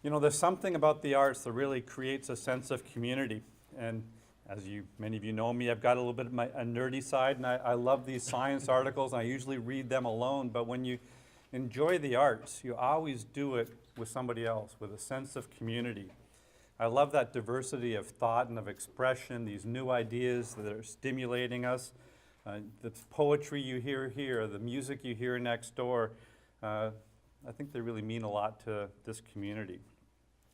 You know, there's something about the arts that really creates a sense of community. And as many of you know me, I've got a little bit of a nerdy side, and I love these science articles, and I usually read them alone. But when you enjoy the arts, you always do it with somebody else, with a sense of community. I love that diversity of thought and of expression, these new ideas that are stimulating us. The poetry you hear here, the music you hear next door, I think they really mean a lot to this community.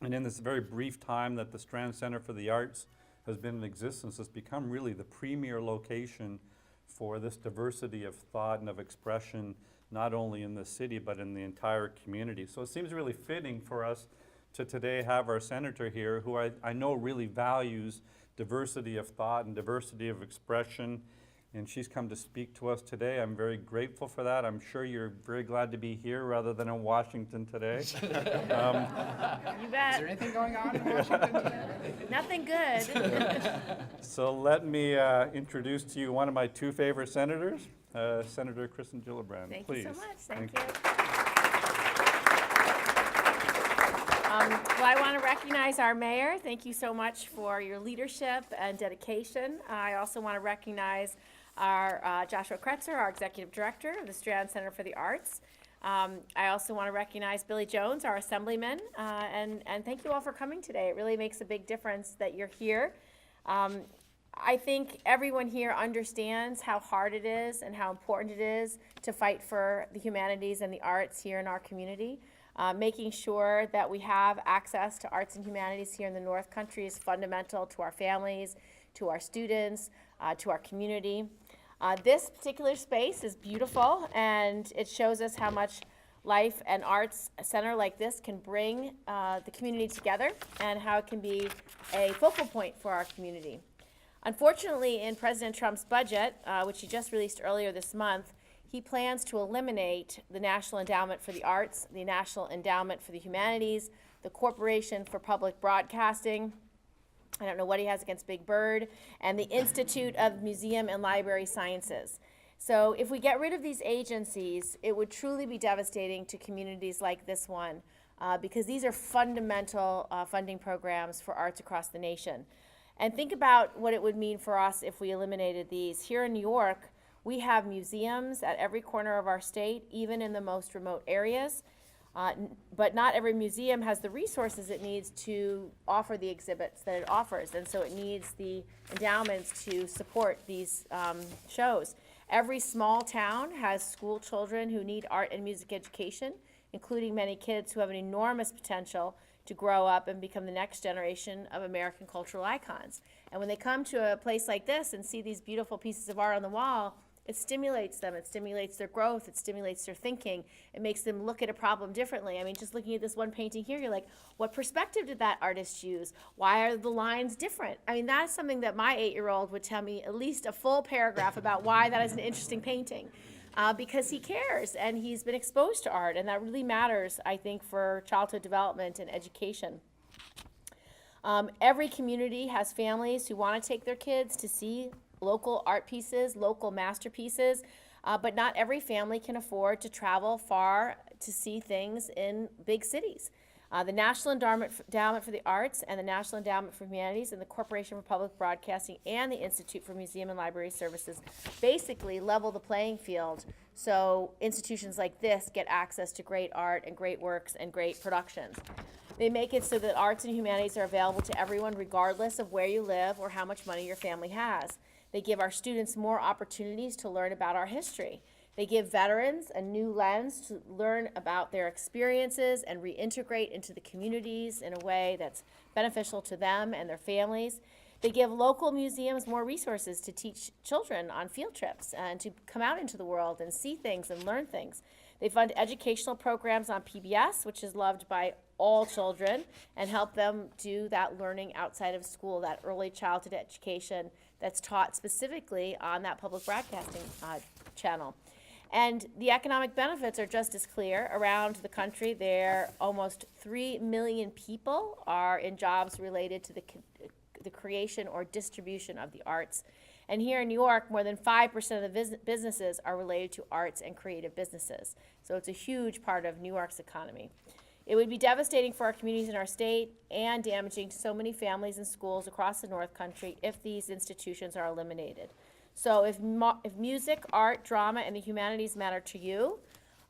And in this very brief time that the Strand Center for the Arts has been in existence, it's become really the premier location for this diversity of thought and of expression, not only in the city, but in the entire community. So it seems really fitting for us to today have our senator here, who I know really values diversity of thought and diversity of expression. And she's come to speak to us today. I'm very grateful for that. I'm sure you're very glad to be here rather than in Washington today. You bet. Is there anything going on in Washington today? Nothing good. So let me introduce to you one of my two favorite senators, Senator Kirsten Gillibrand. Thank Please. you so much. Thank you. Well, I want to recognize our mayor. Thank you so much for your leadership and dedication. I also want to recognize our Joshua Kretzer, our executive director of the Strand Center for the Arts. I also want to recognize Billy Jones, our assemblyman, and thank you all for coming today. It really makes a big difference that you're here. I think everyone here understands how hard it is and how important it is to fight for the humanities and the arts here in our community. Making sure that we have access to arts and humanities here in the North Country is fundamental to our families, to our students, to our community. This particular space is beautiful, and it shows us how much life and arts center like this can bring the community together, and how it can be a focal point for our community. Unfortunately, in President Trump's budget, which he just released earlier this month, he plans to eliminate the National Endowment for the Arts, the National Endowment for the Humanities, the Corporation for Public Broadcasting, I don't know what he has against Big Bird, and the Institute of Museum and Library Sciences. So if we get rid of these agencies, it would truly be devastating to communities like this one, because these are fundamental funding programs for arts across the nation. And think about what it would mean for us if we eliminated these. Here in New York, we have museums at every corner of our state, even in the most remote areas. But not every museum has the resources it needs to offer the exhibits that it offers. And so it needs the endowments to support these shows. Every small town has school children who need art and music education, including many kids who have an enormous potential to grow up and become the next generation of American cultural icons. And when they come to a place like this and see these beautiful pieces of art on the wall, it stimulates them, it stimulates their growth, it stimulates their thinking, it makes them look at a problem differently. I mean, just looking at this one painting here, you're like, what perspective did that artist use? Why are the lines different? I mean, that's something that my 8-year-old would tell me at least a full paragraph about why that is an interesting painting. Because he cares and he's been exposed to art, and that really matters, I think, for childhood development and education. Every community has families who want to take their kids to see local art pieces, local masterpieces, but not every family can afford to travel far to see things in big cities. The National Endowment for the Arts and the National Endowment for Humanities and the Corporation for Public Broadcasting and the Institute for Museum and Library Services basically level the playing field so institutions like this get access to great art and great works and great productions. They make it so that arts and humanities are available to everyone regardless of where you live or how much money your family has. They give our students more opportunities to learn about our history. They give veterans a new lens to learn about their experiences and reintegrate into the communities in a way that's beneficial to them and their families. They give local museums more resources to teach children on field trips and to come out into the world and see things and learn things. They fund educational programs on PBS, which is loved by all children, and help them do that learning outside of school, that early childhood education that's taught specifically on that public broadcasting channel. And the economic benefits are just as clear. Around the country, there almost 3 million people are in jobs related to the creation or distribution of the arts. And here in New York, more than 5% of the businesses are related to arts and creative businesses. So it's a huge part of New York's economy. It would be devastating for our communities in our state and damaging to so many families and schools across the North Country if these institutions are eliminated. So if music, art, drama, and the humanities matter to you,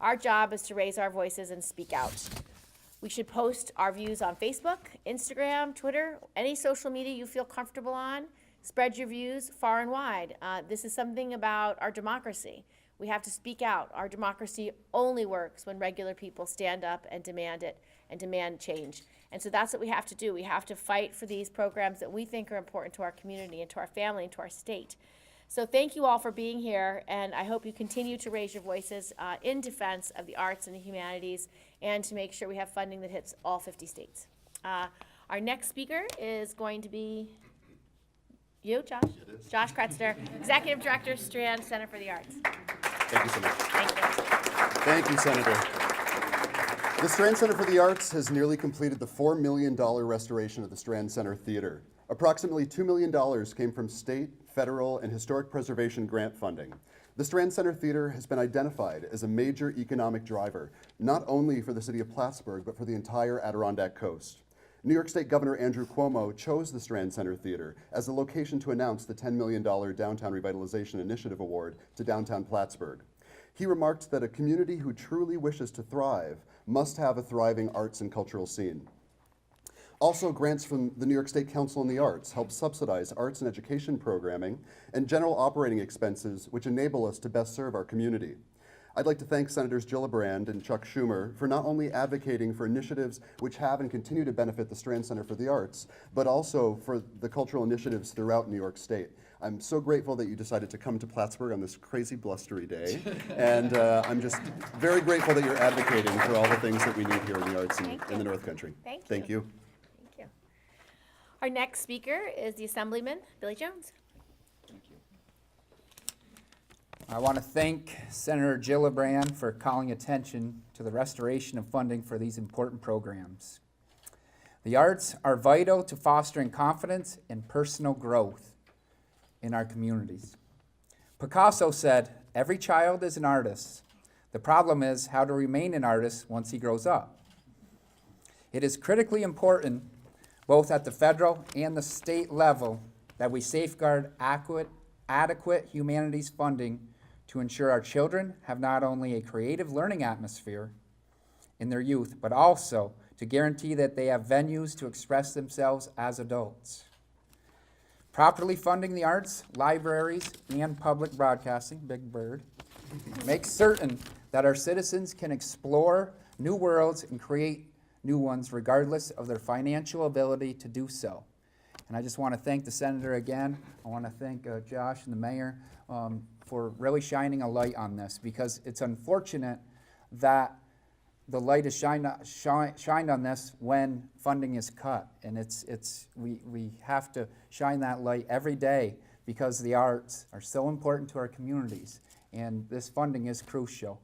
our job is to raise our voices and speak out. We should post our views on Facebook, Instagram, Twitter, any social media you feel comfortable on. Spread your views far and wide. This is something about our democracy. We have to speak out. Our democracy only works when regular people stand up and demand it and demand change. And so that's what we have to do. We have to fight for these programs that we think are important to our community and to our family and to our state. So thank you all for being here, and I hope you continue to raise your voices in defense of the arts and the humanities and to make sure we have funding that hits all 50 states. Our next speaker is going to be you, Josh? Josh Kretzner, Executive Director, Strand Center for the Arts. Thank you so much. Thank you. Thank you, Senator. The Strand Center for the Arts has nearly completed the $4 million restoration of the Strand Center Theater. Approximately $2 million came from state, federal, and historic preservation grant funding. The Strand Center Theater has been identified as a major economic driver, not only for the city of Plattsburgh, but for the entire Adirondack coast. New York State Governor Andrew Cuomo chose the Strand Center Theater as the location to announce the $10 million Downtown Revitalization Initiative Award to downtown Plattsburgh. He remarked that a community who truly wishes to thrive must have a thriving arts and cultural scene. Also, grants from the New York State Council on the Arts help subsidize arts and education programming and general operating expenses, which enable us to best serve our community. I'd like to thank Senators Gillibrand and Chuck Schumer for not only advocating for initiatives which have and continue to benefit the Strand Center for the Arts, but also for the cultural initiatives throughout New York State. I'm so grateful that you decided to come to Plattsburgh on this crazy blustery day, and I'm just very grateful that you're advocating for all the things that we need here in the arts in the North Country. Thank you. Thank you. Thank you. Our next speaker is the Assemblyman, Billy Jones. I want to thank Senator Gillibrand for calling attention to the restoration of funding for these important programs. The arts are vital to fostering confidence and personal growth in our communities. Picasso said, "Every child is an artist. The problem is how to remain an artist once he grows up." It is critically important, both at the federal and the state level, that we safeguard adequate humanities funding to ensure our children have not only a creative learning atmosphere in their youth, but also to guarantee that they have venues to express themselves as adults. Properly funding the arts, libraries, and public broadcasting, Big Bird, makes certain that our citizens can explore new worlds and create new ones regardless of their financial ability to do so. And I just want to thank the Senator again. I want to thank Josh and the Mayor for really shining a light on this, because it's unfortunate that the light is shined on this when funding is cut. And we have to shine that light every day, because the arts are so important to our communities, and this funding is crucial.